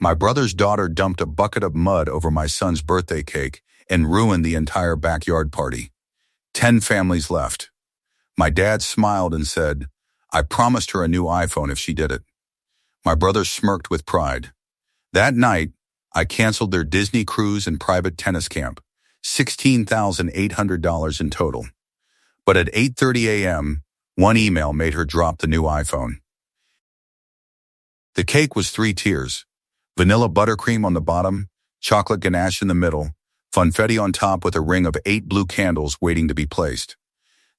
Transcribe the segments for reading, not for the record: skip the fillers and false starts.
My brother's daughter dumped a bucket of mud over my son's birthday cake and ruined the entire backyard party. 10 families left. My dad smiled and said, I promised her a new iPhone if she did it. My brother smirked with pride. That night, I canceled their Disney cruise and private tennis camp, $16,800 in total. But at 8:30 a.m., one email made her drop the new iPhone. The cake was 3 tiers: vanilla buttercream on the bottom, chocolate ganache in the middle, funfetti on top with a ring of 8 blue candles waiting to be placed.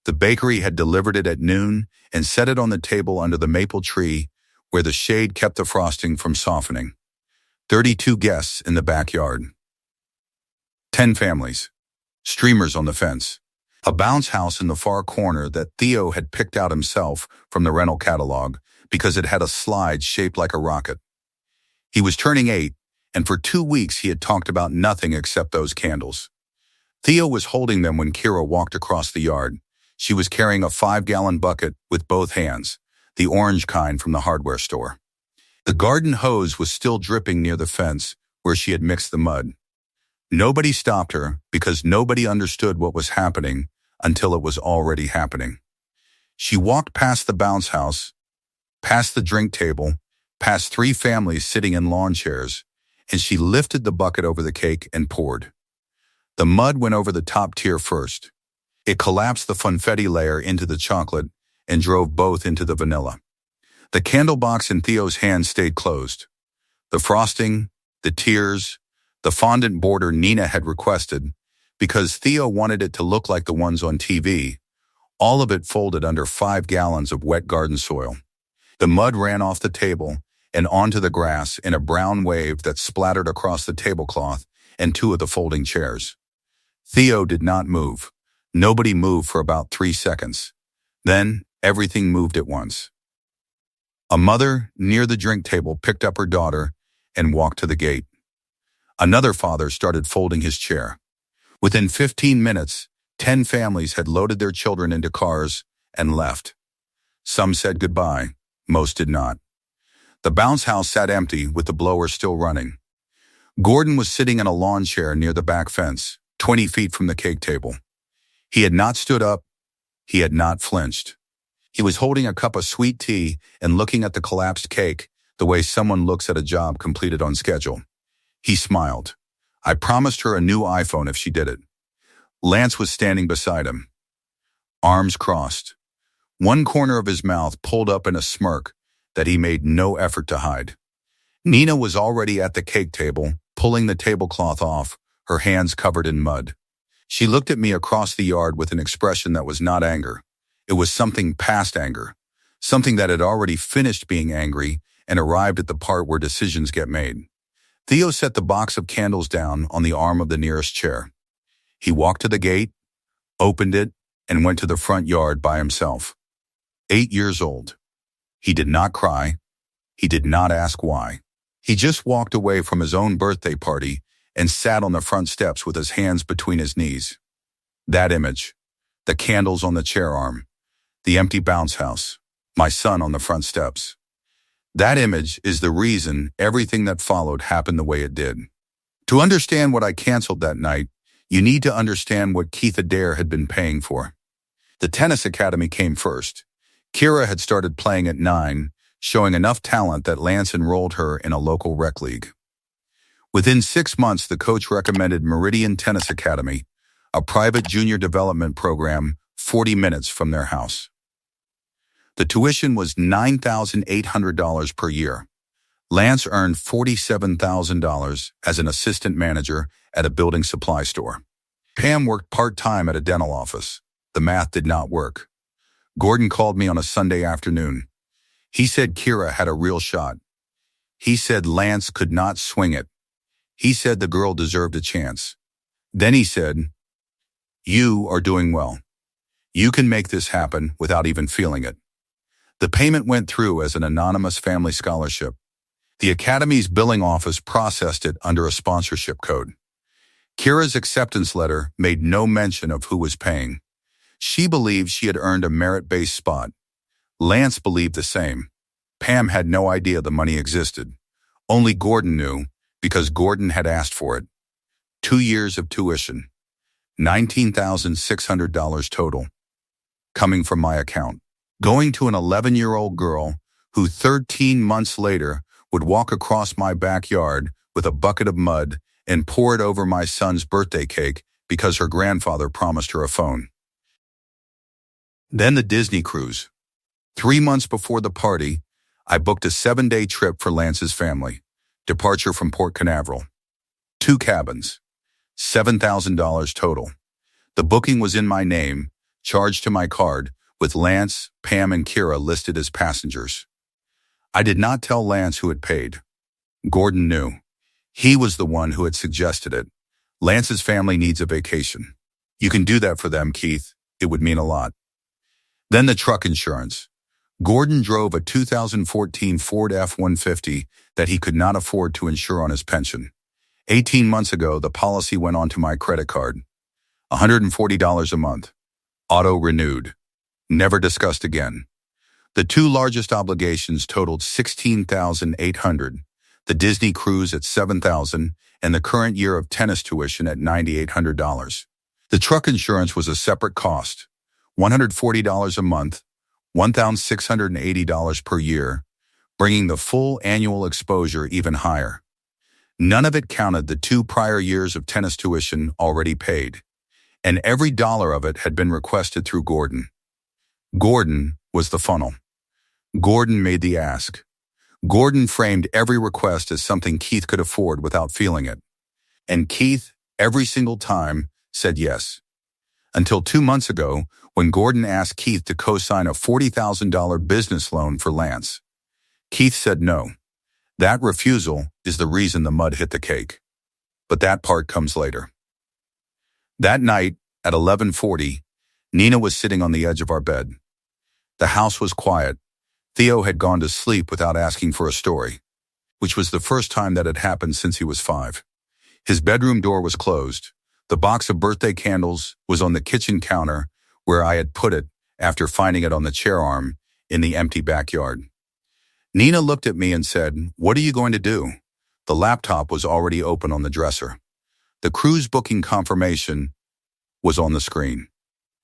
The bakery had delivered it at noon and set it on the table under the maple tree where the shade kept the frosting from softening. 32 guests in the backyard. 10 families. Streamers on the fence. A bounce house in the far corner that Theo had picked out himself from the rental catalog because it had a slide shaped like a rocket. He was turning 8, and for 2 weeks he had talked about nothing except those candles. Theo was holding them when Kira walked across the yard. She was carrying a 5-gallon bucket with both hands, the orange kind from the hardware store. The garden hose was still dripping near the fence where she had mixed the mud. Nobody stopped her because nobody understood what was happening until it was already happening. She walked past the bounce house, past the drink table, past 3 families sitting in lawn chairs, and she lifted the bucket over the cake and poured. The mud went over the top tier first. It collapsed the funfetti layer into the chocolate and drove both into the vanilla. The candle box in Theo's hand stayed closed. The frosting, the tiers, the fondant border Nina had requested, because Theo wanted it to look like the ones on TV, all of it folded under 5 gallons of wet garden soil. The mud ran off the table and onto the grass in a brown wave that splattered across the tablecloth and 2 of the folding chairs. Theo did not move. Nobody moved for about 3 seconds. Then, everything moved at once. A mother near the drink table picked up her daughter and walked to the gate. Another father started folding his chair. Within 15 minutes, 10 families had loaded their children into cars and left. Some said goodbye, most did not. The bounce house sat empty with the blower still running. Gordon was sitting in a lawn chair near the back fence, 20 feet from the cake table. He had not stood up. He had not flinched. He was holding a cup of sweet tea and looking at the collapsed cake the way someone looks at a job completed on schedule. He smiled. I promised her a new iPhone if she did it. Lance was standing beside him, arms crossed, one corner of his mouth pulled up in a smirk that he made no effort to hide. Nina was already at the cake table, pulling the tablecloth off, her hands covered in mud. She looked at me across the yard with an expression that was not anger. It was something past anger, something that had already finished being angry and arrived at the part where decisions get made. Theo set the box of candles down on the arm of the nearest chair. He walked to the gate, opened it, and went to the front yard by himself. 8 years old. He did not cry. He did not ask why. He just walked away from his own birthday party and sat on the front steps with his hands between his knees. That image, the candles on the chair arm, the empty bounce house, my son on the front steps. That image is the reason everything that followed happened the way it did. To understand what I canceled that night, you need to understand what Keith Adair had been paying for. The tennis academy came first. Kira had started playing at 9, showing enough talent that Lance enrolled her in a local rec league. Within 6 months, the coach recommended Meridian Tennis Academy, a private junior development program 40 minutes from their house. The tuition was $9,800 per year. Lance earned $47,000 as an assistant manager at a building supply store. Pam worked part-time at a dental office. The math did not work. Gordon called me on a Sunday afternoon. He said Kira had a real shot. He said Lance could not swing it. He said the girl deserved a chance. Then he said, "You are doing well. You can make this happen without even feeling it." The payment went through as an anonymous family scholarship. The Academy's billing office processed it under a sponsorship code. Kira's acceptance letter made no mention of who was paying. She believed she had earned a merit-based spot. Lance believed the same. Pam had no idea the money existed. Only Gordon knew, because Gordon had asked for it. 2 years of tuition. $19,600 total. Coming from my account. Going to an 11-year-old girl who 13 months later would walk across my backyard with a bucket of mud and pour it over my son's birthday cake because her grandfather promised her a phone. Then the Disney cruise. 3 months before the party, I booked a 7-day trip for Lance's family. Departure from Port Canaveral. 2 cabins. $7,000 total. The booking was in my name, charged to my card, with Lance, Pam, and Kira listed as passengers. I did not tell Lance who had paid. Gordon knew. He was the one who had suggested it. Lance's family needs a vacation. You can do that for them, Keith. It would mean a lot. Then the truck insurance. Gordon drove a 2014 Ford F-150 that he could not afford to insure on his pension. 18 months ago, the policy went onto my credit card. $140 a month. Auto renewed. Never discussed again. The 2 largest obligations totaled $16,800, the Disney cruise at $7,000, and the current year of tennis tuition at $9,800. The truck insurance was a separate cost, $140 a month, $1,680 per year, bringing the full annual exposure even higher. None of it counted the 2 prior years of tennis tuition already paid, and every dollar of it had been requested through Gordon. Gordon was the funnel. Gordon made the ask. Gordon framed every request as something Keith could afford without feeling it. And Keith, every single time, said yes. Until 2 months ago, when Gordon asked Keith to co-sign a $40,000 business loan for Lance. Keith said no. That refusal is the reason the mud hit the cake. But that part comes later. That night, at 11:40, Nina was sitting on the edge of our bed. The house was quiet. Theo had gone to sleep without asking for a story, which was the first time that had happened since he was 5. His bedroom door was closed. The box of birthday candles was on the kitchen counter where I had put it after finding it on the chair arm in the empty backyard. Nina looked at me and said, "What are you going to do?" The laptop was already open on the dresser. The cruise booking confirmation was on the screen.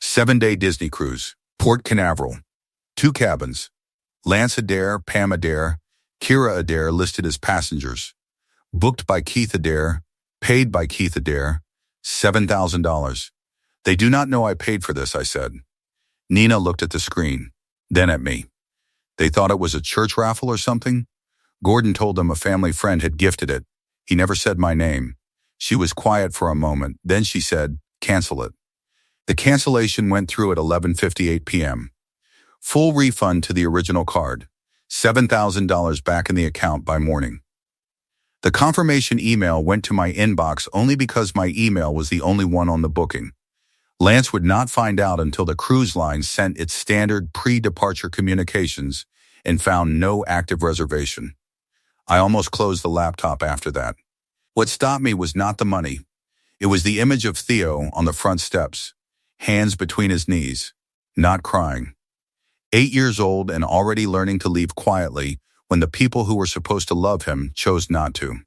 7-day Disney cruise, Port Canaveral. 2 cabins. Lance Adair, Pam Adair, Kira Adair listed as passengers. Booked by Keith Adair, paid by Keith Adair, $7,000. They do not know I paid for this, I said. Nina looked at the screen, then at me. They thought it was a church raffle or something? Gordon told them a family friend had gifted it. He never said my name. She was quiet for a moment, then she said, "Cancel it." The cancellation went through at 11:58 p.m. Full refund to the original card, $7,000 back in the account by morning. The confirmation email went to my inbox only because my email was the only one on the booking. Lance would not find out until the cruise line sent its standard pre-departure communications and found no active reservation. I almost closed the laptop after that. What stopped me was not the money. It was the image of Theo on the front steps, hands between his knees, not crying. 8 years old and already learning to leave quietly when the people who were supposed to love him chose not to.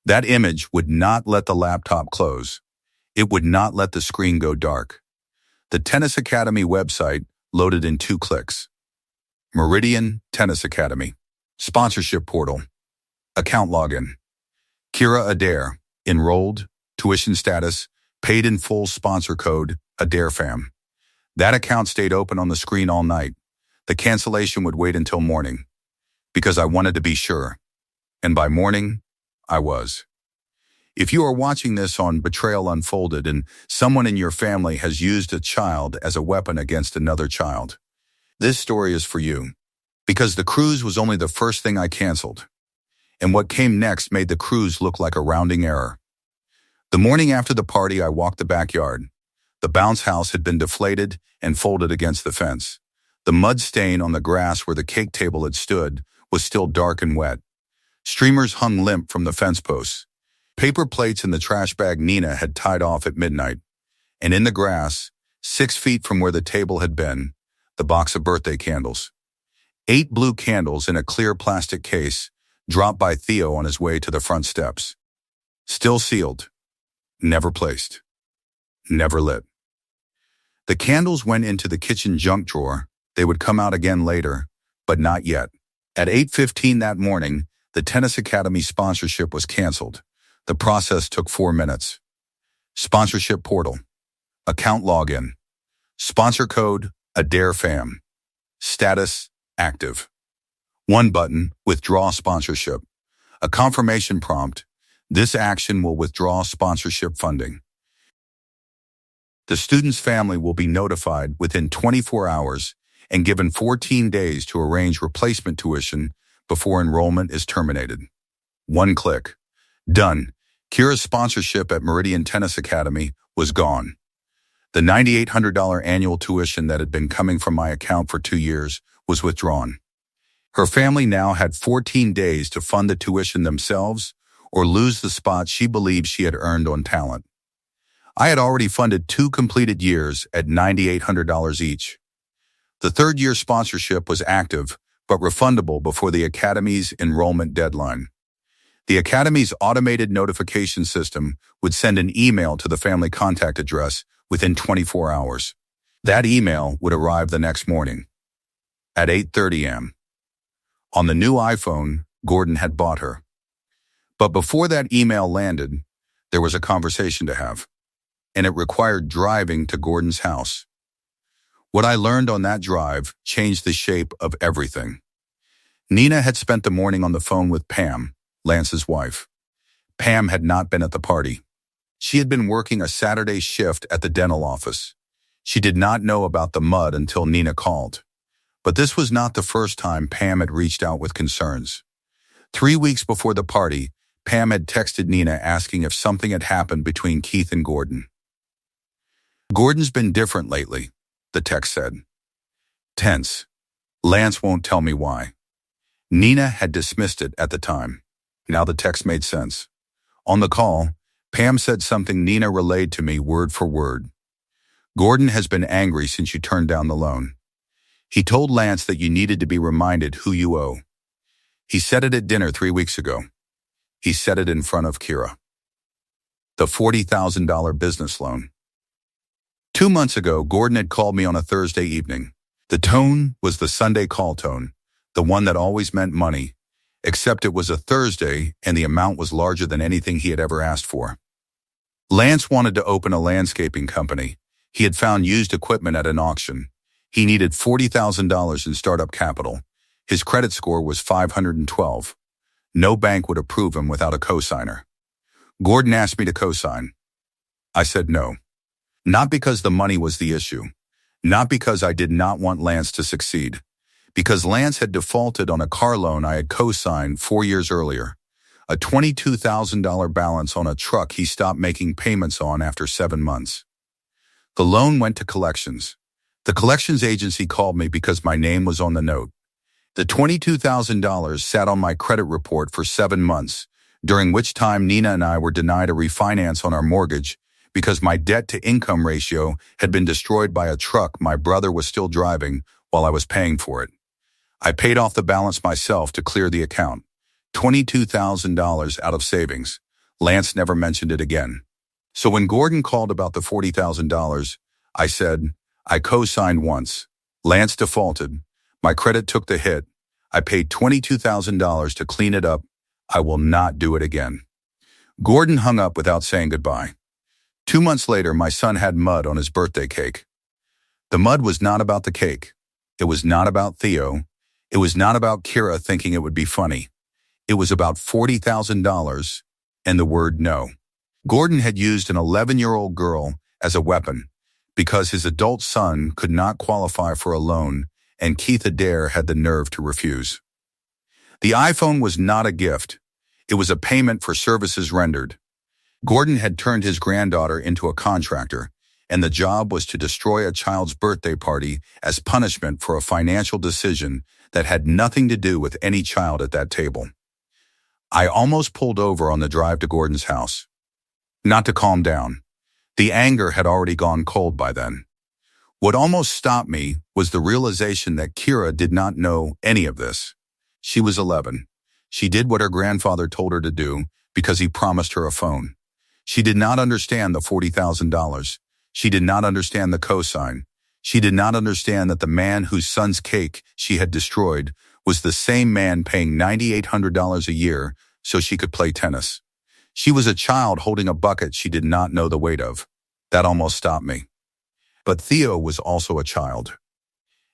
That image would not let the laptop close. It would not let the screen go dark. The Tennis Academy website loaded in 2 clicks. Meridian Tennis Academy. Sponsorship portal. Account login. Kira Adair. Enrolled. Tuition status. Paid in full sponsor code. AdairFam. That account stayed open on the screen all night. The cancellation would wait until morning. Because I wanted to be sure. And by morning, I was. If you are watching this on Betrayal Unfolded and someone in your family has used a child as a weapon against another child, this story is for you. Because the cruise was only the first thing I canceled. And what came next made the cruise look like a rounding error. The morning after the party, I walked the backyard. The bounce house had been deflated and folded against the fence. The mud stain on the grass where the cake table had stood was still dark and wet. Streamers hung limp from the fence posts. Paper plates in the trash bag Nina had tied off at midnight. And in the grass, 6 feet from where the table had been, the box of birthday candles. 8 blue candles in a clear plastic case, dropped by Theo on his way to the front steps. Still sealed. Never placed. Never lit. The candles went into the kitchen junk drawer. They would come out again later, but not yet. At 8:15 that morning, the tennis academy sponsorship was canceled. The process took 4 minutes. Sponsorship portal. Account login. Sponsor code, ADAREFAM. Status, active. One button, withdraw sponsorship. A confirmation prompt. This action will withdraw sponsorship funding. The student's family will be notified within 24 hours and given 14 days to arrange replacement tuition before enrollment is terminated. One click. Done. Kira's sponsorship at Meridian Tennis Academy was gone. The $9,800 annual tuition that had been coming from my account for 2 years was withdrawn. Her family now had 14 days to fund the tuition themselves or lose the spot she believed she had earned on talent. I had already funded 2 completed years at $9,800 each. The third-year sponsorship was active but refundable before the Academy's enrollment deadline. The Academy's automated notification system would send an email to the family contact address within 24 hours. That email would arrive the next morning at 8:30 a.m. on the new iPhone Gordon had bought her. But before that email landed, there was a conversation to have, and it required driving to Gordon's house. What I learned on that drive changed the shape of everything. Nina had spent the morning on the phone with Pam, Lance's wife. Pam had not been at the party. She had been working a Saturday shift at the dental office. She did not know about the mud until Nina called. But this was not the first time Pam had reached out with concerns. 3 weeks before the party, Pam had texted Nina asking if something had happened between Keith and Gordon. "Gordon's been different lately," the text said. Tense. Lance won't tell me why. Nina had dismissed it at the time. Now the text made sense. On the call, Pam said something Nina relayed to me word for word. "Gordon has been angry since you turned down the loan. He told Lance that you needed to be reminded who you owe. He said it at dinner 3 weeks ago. He said it in front of Kira." The $40,000 business loan. 2 months ago, Gordon had called me on a Thursday evening. The tone was the Sunday call tone, the one that always meant money, except it was a Thursday and the amount was larger than anything he had ever asked for. Lance wanted to open a landscaping company. He had found used equipment at an auction. He needed $40,000 in startup capital. His credit score was 512. No bank would approve him without a cosigner. Gordon asked me to cosign. I said no. Not because the money was the issue. Not because I did not want Lance to succeed. Because Lance had defaulted on a car loan I had co-signed 4 years earlier. A $22,000 balance on a truck he stopped making payments on after 7 months. The loan went to collections. The collections agency called me because my name was on the note. The $22,000 sat on my credit report for 7 months, during which time Nina and I were denied a refinance on our mortgage because my debt-to-income ratio had been destroyed by a truck my brother was still driving while I was paying for it. I paid off the balance myself to clear the account. $22,000 out of savings. Lance never mentioned it again. So when Gordon called about the $40,000, I said, I co-signed once. Lance defaulted. My credit took the hit. I paid $22,000 to clean it up. I will not do it again. Gordon hung up without saying goodbye. 2 months later, my son had mud on his birthday cake. The mud was not about the cake. It was not about Theo. It was not about Kira thinking it would be funny. It was about $40,000 and the word no. Gordon had used an 11-year-old girl as a weapon because his adult son could not qualify for a loan and Keith Adair had the nerve to refuse. The iPhone was not a gift. It was a payment for services rendered. Gordon had turned his granddaughter into a contractor, and the job was to destroy a child's birthday party as punishment for a financial decision that had nothing to do with any child at that table. I almost pulled over on the drive to Gordon's house. Not to calm down. The anger had already gone cold by then. What almost stopped me was the realization that Kira did not know any of this. She was 11. She did what her grandfather told her to do because he promised her a phone. She did not understand the $40,000. She did not understand the cosign. She did not understand that the man whose son's cake she had destroyed was the same man paying $9,800 a year so she could play tennis. She was a child holding a bucket she did not know the weight of. That almost stopped me. But Theo was also a child.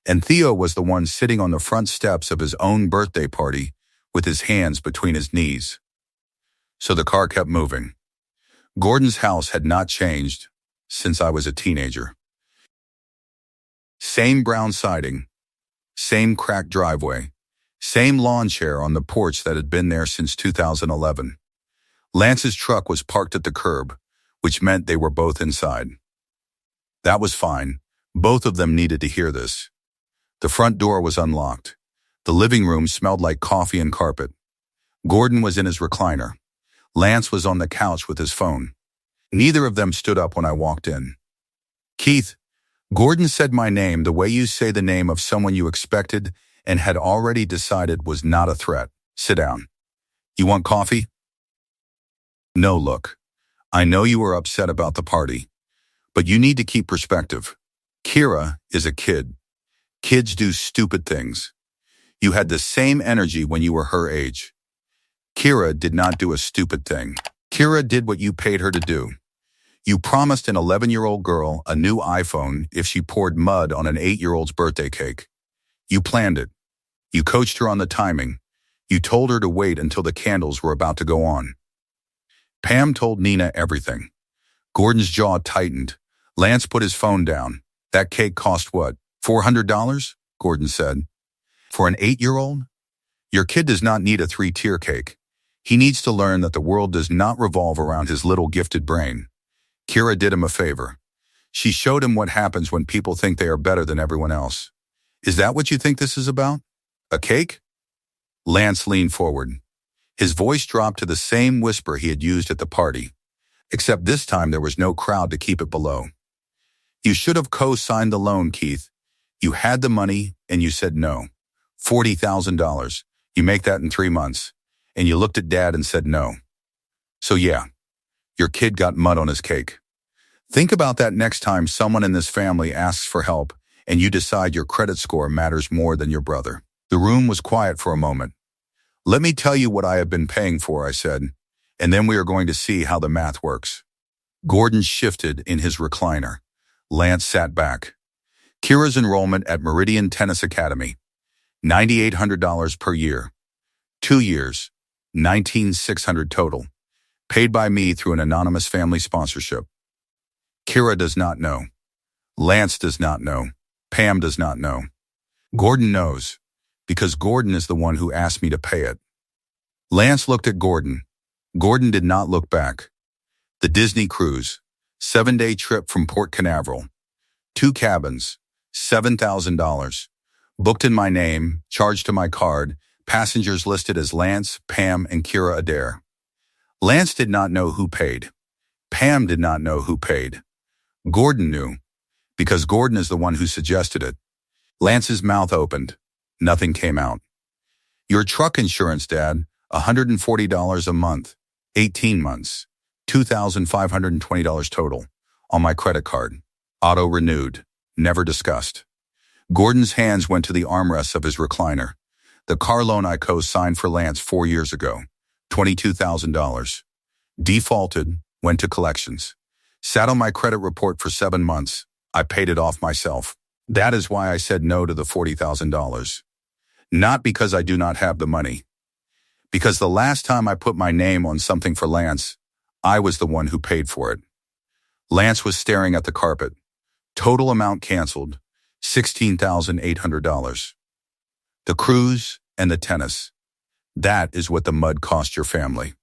And Theo was the one sitting on the front steps of his own birthday party with his hands between his knees. So the car kept moving. Gordon's house had not changed since I was a teenager. Same brown siding, same cracked driveway, same lawn chair on the porch that had been there since 2011. Lance's truck was parked at the curb, which meant they were both inside. That was fine. Both of them needed to hear this. The front door was unlocked. The living room smelled like coffee and carpet. Gordon was in his recliner. Lance was on the couch with his phone. Neither of them stood up when I walked in. "Keith," Gordon said my name the way you say the name of someone you expected and had already decided was not a threat. "Sit down. You want coffee?" "No, look. I know you were upset about the party, but you need to keep perspective. Kira is a kid. Kids do stupid things. You had the same energy when you were her age. Kira did not do a stupid thing. Kira did what you paid her to do. You promised an 11-year-old girl a new iPhone if she poured mud on an 8-year-old's birthday cake. You planned it. You coached her on the timing. You told her to wait until the candles were about to go on. Pam told Nina everything. Gordon's jaw tightened. Lance put his phone down. "That cake cost what, $400? Gordon said. "For an 8-year-old? Your kid does not need a 3-tier cake. He needs to learn that the world does not revolve around his little gifted brain." Kira did him a favor. She showed him what happens when people think they are better than everyone else. "Is that what you think this is about? A cake?" Lance leaned forward. His voice dropped to the same whisper he had used at the party, except this time there was no crowd to keep it below. "You should have co-signed the loan, Keith. You had the money and you said no. $40,000. You make that in 3 months. And you looked at Dad and said no. So yeah, your kid got mud on his cake. Think about that next time someone in this family asks for help and you decide your credit score matters more than your brother." The room was quiet for a moment. "Let me tell you what I have been paying for," I said, "and then we are going to see how the math works." Gordon shifted in his recliner. Lance sat back. "Kira's enrollment at Meridian Tennis Academy, $9,800 per year. 2 years, $19,600 total. Paid by me through an anonymous family sponsorship. Kira does not know. Lance does not know. Pam does not know. Gordon knows, because Gordon is the one who asked me to pay it." Lance looked at Gordon. Gordon did not look back. The Disney cruise, 7-day trip from Port Canaveral. 2 cabins, $7,000. Booked in my name, charged to my card, passengers listed as Lance, Pam, and Kira Adair. Lance did not know who paid. Pam did not know who paid. Gordon knew, because Gordon is the one who suggested it. Lance's mouth opened. Nothing came out. "Your truck insurance, Dad, $140 a month, 18 months, $2,520 total, on my credit card. Auto renewed, never discussed." Gordon's hands went to the armrests of his recliner. "The car loan I co-signed for Lance 4 years ago, $22,000. Defaulted, went to collections. Sat on my credit report for 7 months. I paid it off myself. That is why I said no to the $40,000. Not because I do not have the money. Because the last time I put my name on something for Lance, I was the one who paid for it." Lance was staring at the carpet. Total amount canceled, $16,800. The cruise and the tennis. That is what the mud cost your family.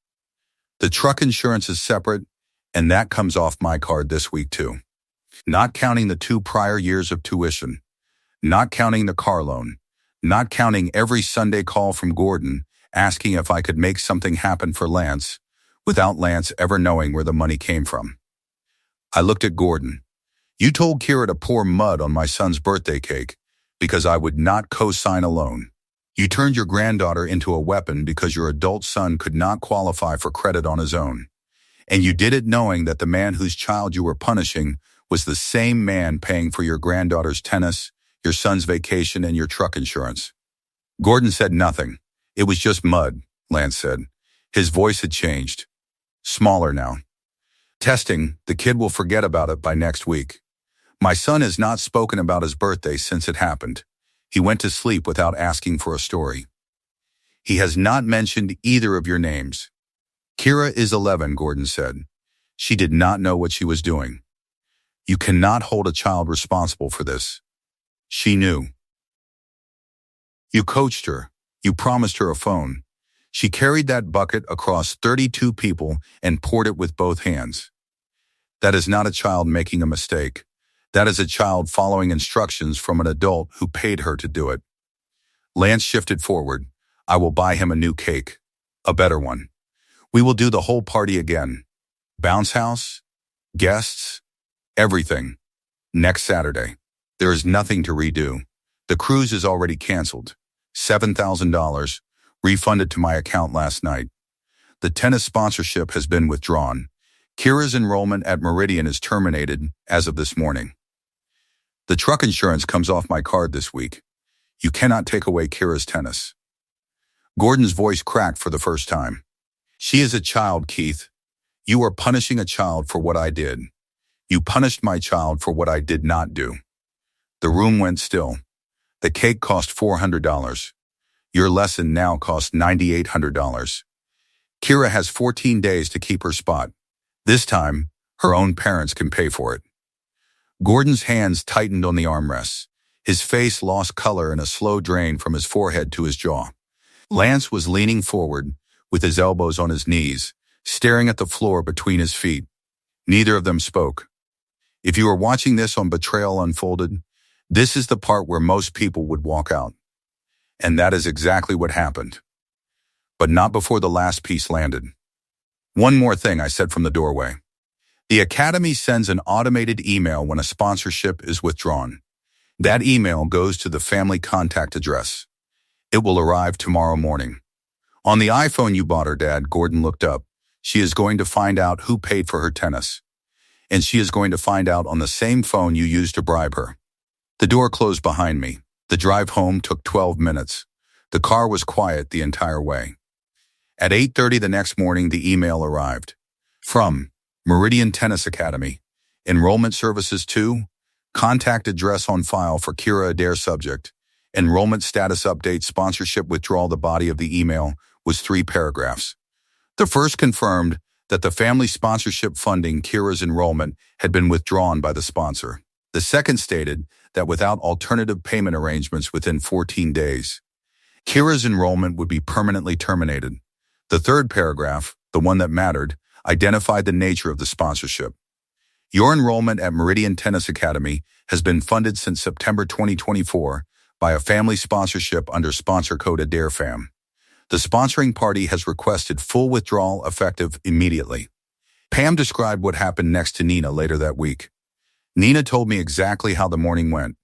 The truck insurance is separate, and that comes off my card this week too. Not counting the 2 prior years of tuition. Not counting the car loan. Not counting every Sunday call from Gordon asking if I could make something happen for Lance, without Lance ever knowing where the money came from. I looked at Gordon. "You told Kira to pour mud on my son's birthday cake because I would not co-sign a loan. You turned your granddaughter into a weapon because your adult son could not qualify for credit on his own. And you did it knowing that the man whose child you were punishing was the same man paying for your granddaughter's tennis, your son's vacation, and your truck insurance. Gordon said nothing. It was just mud, Lance said. His voice had changed. Smaller now. Testing, the kid will forget about it by next week. My son has not spoken about his birthday since it happened. He went to sleep without asking for a story. He has not mentioned either of your names. Kira is 11, Gordon said. She did not know what she was doing. You cannot hold a child responsible for this. She knew. You coached her. You promised her a phone. She carried that bucket across 32 people and poured it with both hands. That is not a child making a mistake. That is a child following instructions from an adult who paid her to do it. Lance shifted forward. I will buy him a new cake. A better one. We will do the whole party again. Bounce house, guests, everything. Next Saturday. There is nothing to redo. The cruise is already canceled. $7,000, refunded to my account last night. The tennis sponsorship has been withdrawn. Kira's enrollment at Meridian is terminated as of this morning. The truck insurance comes off my card this week. You cannot take away Kira's tennis. Gordon's voice cracked for the first time. She is a child, Keith. You are punishing a child for what I did. You punished my child for what I did not do. The room went still. The cake cost $400. Your lesson now costs $9,800. Kira has 14 days to keep her spot. This time, her own parents can pay for it. Gordon's hands tightened on the armrests. His face lost color in a slow drain from his forehead to his jaw. Lance was leaning forward, with his elbows on his knees, staring at the floor between his feet. Neither of them spoke. If you are watching this on Betrayal Unfolded, this is the part where most people would walk out. And that is exactly what happened. But not before the last piece landed. One more thing, I said from the doorway. The Academy sends an automated email when a sponsorship is withdrawn. That email goes to the family contact address. It will arrive tomorrow morning. On the iPhone you bought her, Dad, Gordon looked up. She is going to find out who paid for her tennis. And she is going to find out on the same phone you used to bribe her. The door closed behind me. The drive home took 12 minutes. The car was quiet the entire way. At 8:30 the next morning, the email arrived. From Meridian Tennis Academy. Enrollment services to contact address on file for Kira Adair subject. Enrollment status update sponsorship withdrawal. The body of the email was 3 paragraphs. The first confirmed that the family sponsorship funding Kira's enrollment had been withdrawn by the sponsor. The second stated that without alternative payment arrangements within 14 days, Kira's enrollment would be permanently terminated. The third paragraph, the one that mattered, identified the nature of the sponsorship. Your enrollment at Meridian Tennis Academy has been funded since September 2024 by a family sponsorship under sponsor code ADAIRFAM. The sponsoring party has requested full withdrawal effective immediately. Pam described what happened next to Nina later that week. Nina told me exactly how the morning went.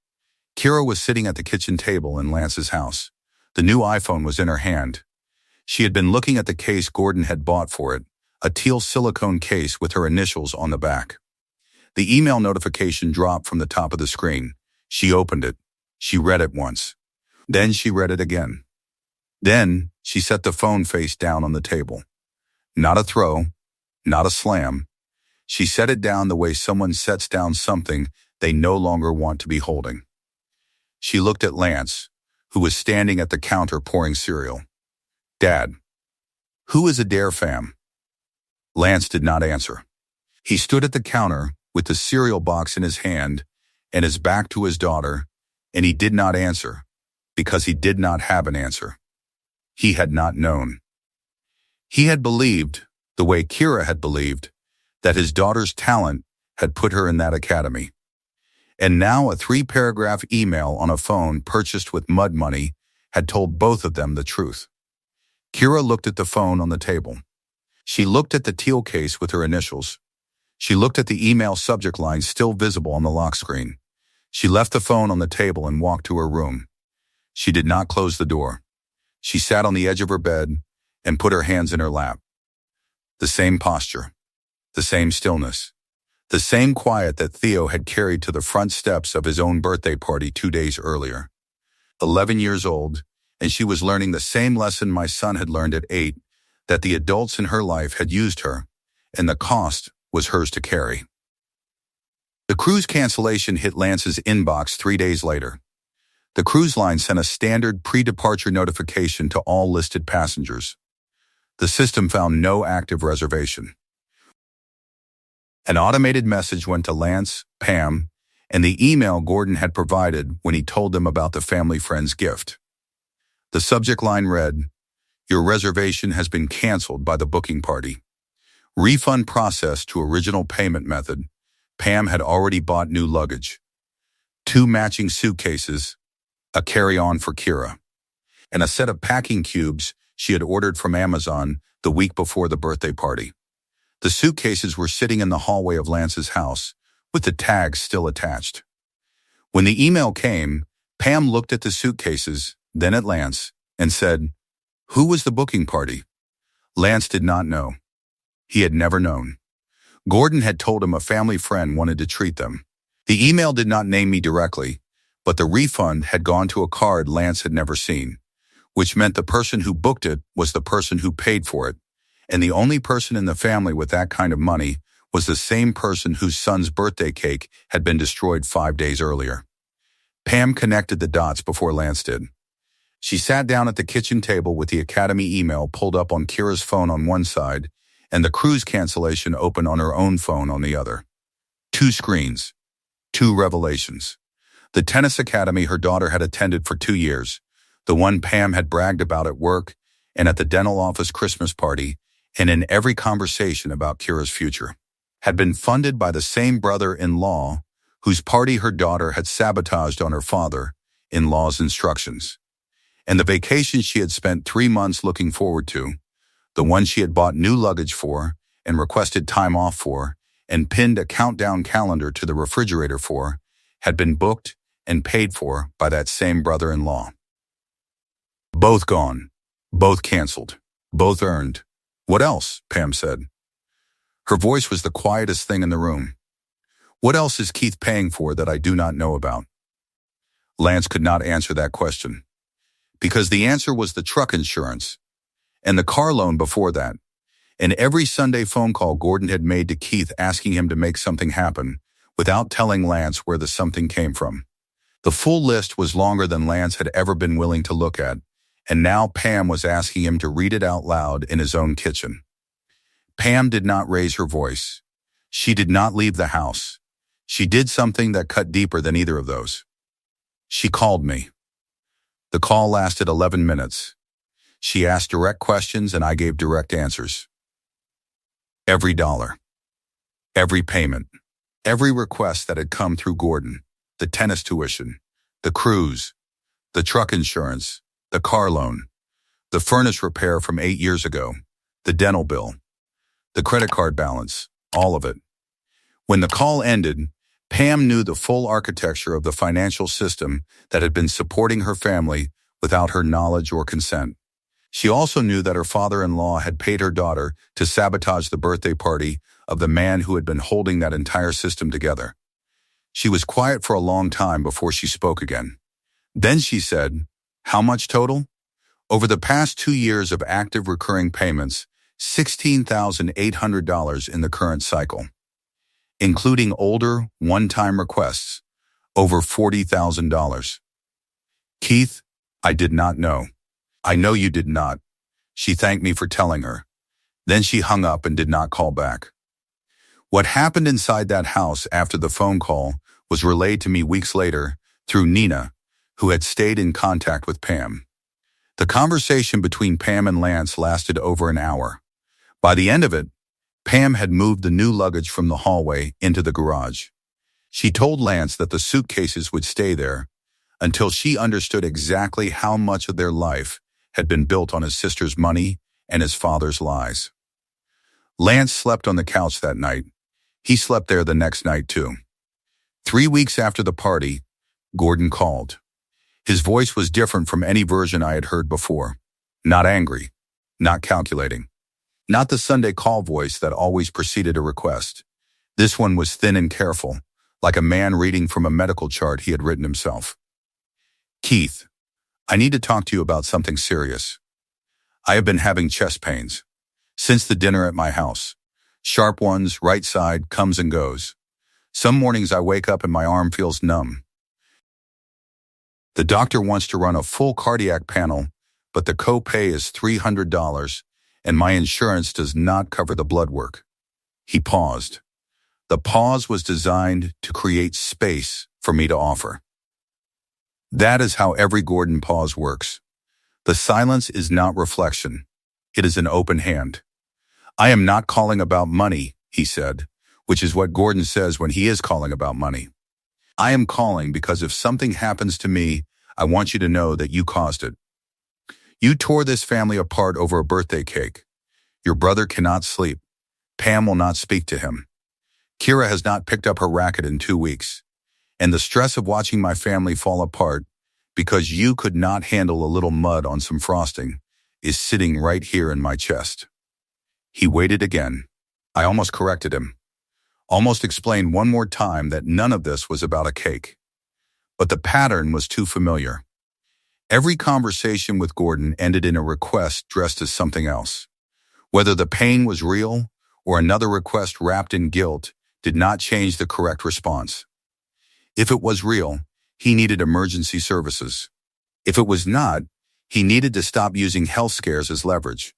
Kira was sitting at the kitchen table in Lance's house. The new iPhone was in her hand. She had been looking at the case Gordon had bought for it, a teal silicone case with her initials on the back. The email notification dropped from the top of the screen. She opened it. She read it once. Then she read it again. Then she set the phone face down on the table. Not a throw, not a slam. She set it down the way someone sets down something they no longer want to be holding. She looked at Lance, who was standing at the counter pouring cereal. Dad, who is Adair fam? Lance did not answer. He stood at the counter with the cereal box in his hand and his back to his daughter, and he did not answer because he did not have an answer. He had not known. He had believed, the way Kira had believed, that his daughter's talent had put her in that academy. And now a 3-paragraph email on a phone purchased with mud money had told both of them the truth. Kira looked at the phone on the table. She looked at the teal case with her initials. She looked at the email subject line still visible on the lock screen. She left the phone on the table and walked to her room. She did not close the door. She sat on the edge of her bed and put her hands in her lap. The same posture, the same stillness, the same quiet that Theo had carried to the front steps of his own birthday party 2 days earlier. 11 years old, and she was learning the same lesson my son had learned at 8, that the adults in her life had used her, and the cost was hers to carry. The cruise cancellation hit Lance's inbox 3 days later. The cruise line sent a standard pre-departure notification to all listed passengers. The system found no active reservation. An automated message went to Lance, Pam, and the email Gordon had provided when he told them about the family friend's gift. The subject line read, "Your reservation has been canceled by the booking party. Refund processed to original payment method." Pam had already bought new luggage. 2 matching suitcases, a carry-on for Kira, and a set of packing cubes she had ordered from Amazon the week before the birthday party. The suitcases were sitting in the hallway of Lance's house, with the tags still attached. When the email came, Pam looked at the suitcases, then at Lance, and said, "Who was the booking party?" Lance did not know. He had never known. Gordon had told him a family friend wanted to treat them. The email did not name me directly, but the refund had gone to a card Lance had never seen, which meant the person who booked it was the person who paid for it, and the only person in the family with that kind of money was the same person whose son's birthday cake had been destroyed 5 days earlier. Pam connected the dots before Lance did. She sat down at the kitchen table with the Academy email pulled up on Kira's phone on one side and the cruise cancellation open on her own phone on the other. 2 screens, 2 revelations. The tennis academy her daughter had attended for 2 years, the one Pam had bragged about at work and at the dental office Christmas party, and in every conversation about Kira's future, had been funded by the same brother-in-law whose party her daughter had sabotaged on her father-in-law's instructions. And the vacation she had spent 3 months looking forward to, the one she had bought new luggage for and requested time off for and pinned a countdown calendar to the refrigerator for, had been booked and paid for by that same brother-in-law. Both gone, both canceled, both earned. "What else?" Pam said. Her voice was the quietest thing in the room. "What else is Keith paying for that I do not know about?" Lance could not answer that question, because the answer was the truck insurance, and the car loan before that, and every Sunday phone call Gordon had made to Keith asking him to make something happen, without telling Lance where the something came from. The full list was longer than Lance had ever been willing to look at, and now Pam was asking him to read it out loud in his own kitchen. Pam did not raise her voice. She did not leave the house. She did something that cut deeper than either of those. She called me. The call lasted 11 minutes. She asked direct questions and I gave direct answers. Every dollar, every payment, every request that had come through Gordon, the tennis tuition, the cruise, the truck insurance, the car loan, the furnace repair from 8 years ago, the dental bill, the credit card balance, all of it. When the call ended, Pam knew the full architecture of the financial system that had been supporting her family without her knowledge or consent. She also knew that her father-in-law had paid her daughter to sabotage the birthday party of the man who had been holding that entire system together. She was quiet for a long time before she spoke again. Then she said, "How much total?" "Over the past 2 years of active recurring payments, $16,800 in the current cycle, including older, one-time requests, over $40,000. "Keith, I did not know." "I know you did not." She thanked me for telling her. Then she hung up and did not call back. What happened inside that house after the phone call was relayed to me weeks later through Nina, who had stayed in contact with Pam. The conversation between Pam and Lance lasted over an hour. By the end of it, Pam had moved the new luggage from the hallway into the garage. She told Lance that the suitcases would stay there until she understood exactly how much of their life had been built on his sister's money and his father's lies. Lance slept on the couch that night. He slept there the next night too. 3 weeks after the party, Gordon called. His voice was different from any version I had heard before. Not angry. Not calculating. Not the Sunday call voice that always preceded a request. This one was thin and careful, like a man reading from a medical chart he had written himself. Keith, I need to talk to you about something serious. I have been having chest pains. Since the dinner at my house. Sharp ones, right side, comes and goes. Some mornings I wake up and my arm feels numb. The doctor wants to run a full cardiac panel, but the copay is $300, and my insurance does not cover the blood work. He paused. The pause was designed to create space for me to offer. That is how every Gordon pause works. The silence is not reflection. It is an open hand. I am not calling about money, he said, which is what Gordon says when he is calling about money. I am calling because if something happens to me, I want you to know that you caused it. You tore this family apart over a birthday cake. Your brother cannot sleep. Pam will not speak to him. Kira has not picked up her racket in 2 weeks. And the stress of watching my family fall apart because you could not handle a little mud on some frosting is sitting right here in my chest. He waited again. I almost corrected him. Almost explained one more time that none of this was about a cake. But the pattern was too familiar. Every conversation with Gordon ended in a request dressed as something else. Whether the pain was real or another request wrapped in guilt did not change the correct response. If it was real, he needed emergency services. If it was not, he needed to stop using health scares as leverage.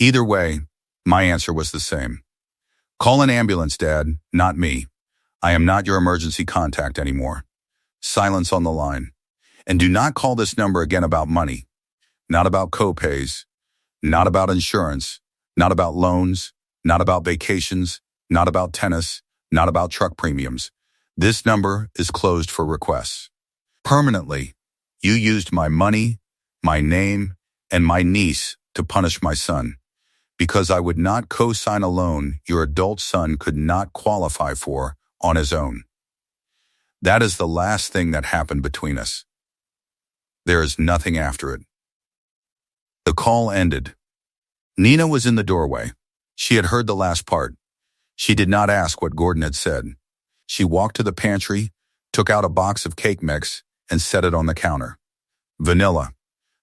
Either way, my answer was the same. Call an ambulance, Dad, not me. I am not your emergency contact anymore. Silence on the line. And do not call this number again about money. Not about copays. Not about insurance. Not about loans. Not about vacations. Not about tennis. Not about truck premiums. This number is closed for requests. Permanently, you used my money, my name, and my niece to punish my son. Because I would not co-sign a loan your adult son could not qualify for on his own. That is the last thing that happened between us. There is nothing after it. The call ended. Nina was in the doorway. She had heard the last part. She did not ask what Gordon had said. She walked to the pantry, took out a box of cake mix, and set it on the counter. Vanilla,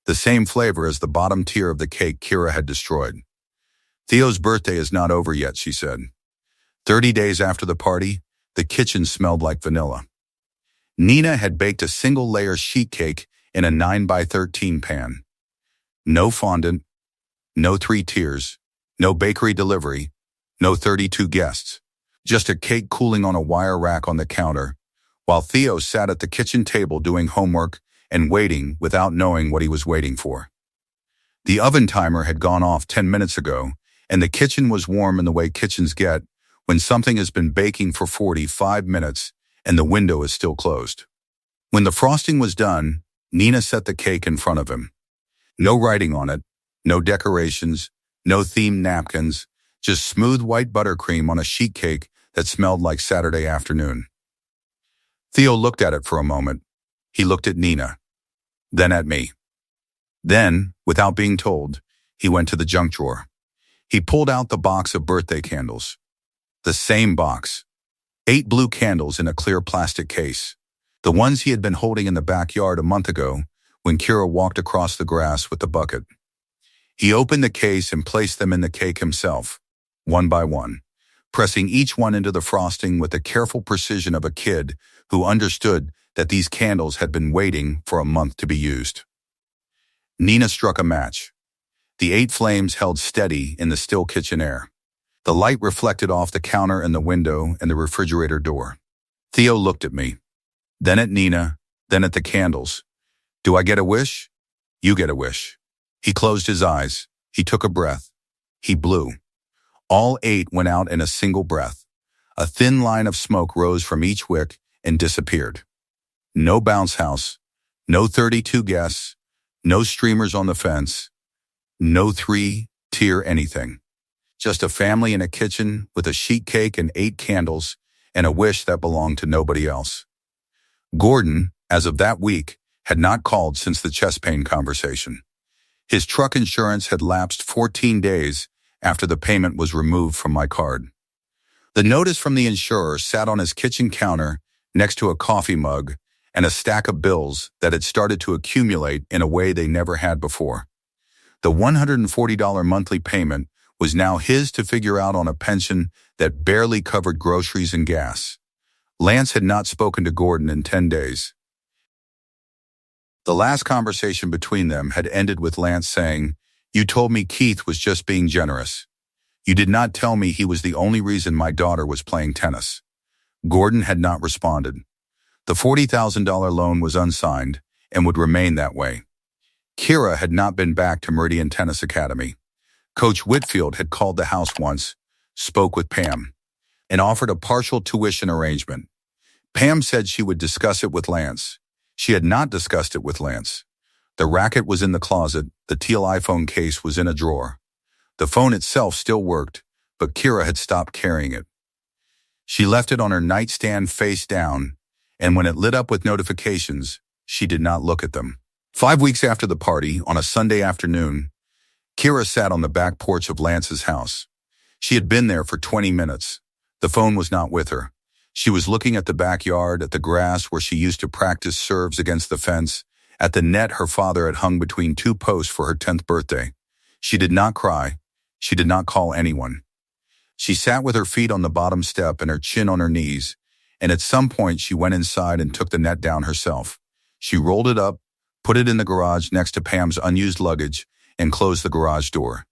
the same flavor as the bottom tier of the cake Kira had destroyed. Theo's birthday is not over yet, she said. 30 days after the party, the kitchen smelled like vanilla. Nina had baked a single-layer sheet cake in a 9x13 pan. No fondant, no 3 tiers, no bakery delivery, no 32 guests. Just a cake cooling on a wire rack on the counter, while Theo sat at the kitchen table doing homework and waiting without knowing what he was waiting for. The oven timer had gone off 10 minutes ago, and the kitchen was warm in the way kitchens get when something has been baking for 45 minutes and the window is still closed. When the frosting was done, Nina set the cake in front of him. No writing on it, no decorations, no themed napkins, just smooth white buttercream on a sheet cake that smelled like Saturday afternoon. Theo looked at it for a moment. He looked at Nina, then at me. Then, without being told, he went to the junk drawer. He pulled out the box of birthday candles. The same box. 8 blue candles in a clear plastic case. The ones he had been holding in the backyard a month ago when Kira walked across the grass with the bucket. He opened the case and placed them in the cake himself, one by one, pressing each one into the frosting with the careful precision of a kid who understood that these candles had been waiting for a month to be used. Nina struck a match. The 8 flames held steady in the still kitchen air. The light reflected off the counter and the window and the refrigerator door. Theo looked at me, then at Nina, then at the candles. Do I get a wish? You get a wish. He closed his eyes. He took a breath. He blew. All 8 went out in a single breath. A thin line of smoke rose from each wick and disappeared. No bounce house, no 32 guests, no streamers on the fence, no 3-tier anything. Just a family in a kitchen with a sheet cake and 8 candles and a wish that belonged to nobody else. Gordon, as of that week, had not called since the chest pain conversation. His truck insurance had lapsed 14 days after the payment was removed from my card. The notice from the insurer sat on his kitchen counter next to a coffee mug and a stack of bills that had started to accumulate in a way they never had before. The $140 monthly payment was now his to figure out on a pension that barely covered groceries and gas. Lance had not spoken to Gordon in 10 days. The last conversation between them had ended with Lance saying, "You told me Keith was just being generous. You did not tell me he was the only reason my daughter was playing tennis." Gordon had not responded. The $40,000 loan was unsigned and would remain that way. Kira had not been back to Meridian Tennis Academy. Coach Whitfield had called the house once, spoke with Pam, and offered a partial tuition arrangement. Pam said she would discuss it with Lance. She had not discussed it with Lance. The racket was in the closet, the teal iPhone case was in a drawer. The phone itself still worked, but Kira had stopped carrying it. She left it on her nightstand face down, and when it lit up with notifications, she did not look at them. 5 weeks after the party, on a Sunday afternoon, Kira sat on the back porch of Lance's house. She had been there for 20 minutes. The phone was not with her. She was looking at the backyard, at the grass where she used to practice serves against the fence, at the net her father had hung between two posts for her 10th birthday. She did not cry. She did not call anyone. She sat with her feet on the bottom step and her chin on her knees, and at some point she went inside and took the net down herself. She rolled it up, put it in the garage next to Pam's unused luggage, and closed the garage door.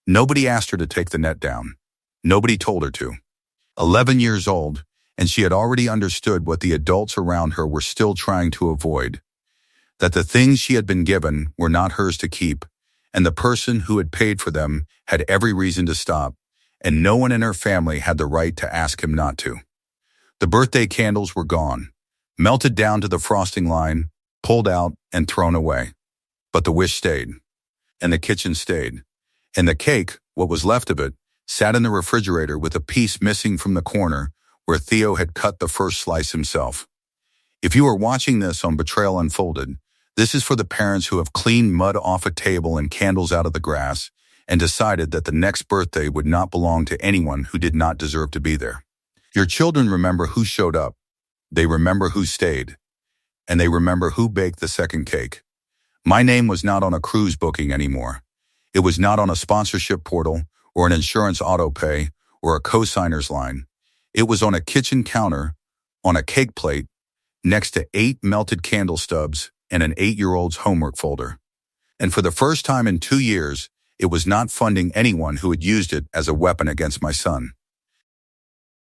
Nobody asked her to take the net down. Nobody told her to. 11 years old, and she had already understood what the adults around her were still trying to avoid. That the things she had been given were not hers to keep, and the person who had paid for them had every reason to stop, and no one in her family had the right to ask him not to. The birthday candles were gone, melted down to the frosting line, pulled out and thrown away. But the wish stayed, and the kitchen stayed, and the cake, what was left of it, sat in the refrigerator with a piece missing from the corner where Theo had cut the first slice himself. If you are watching this on Betrayal Unfolded, this is for the parents who have cleaned mud off a table and candles out of the grass and decided that the next birthday would not belong to anyone who did not deserve to be there. Your children remember who showed up, they remember who stayed, and they remember who baked the second cake. My name was not on a cruise booking anymore. It was not on a sponsorship portal or an insurance auto pay or a co-signer's line. It was on a kitchen counter, on a cake plate, next to 8 melted candle stubs and an 8-year-old's homework folder. And for the first time in 2 years, it was not funding anyone who had used it as a weapon against my son.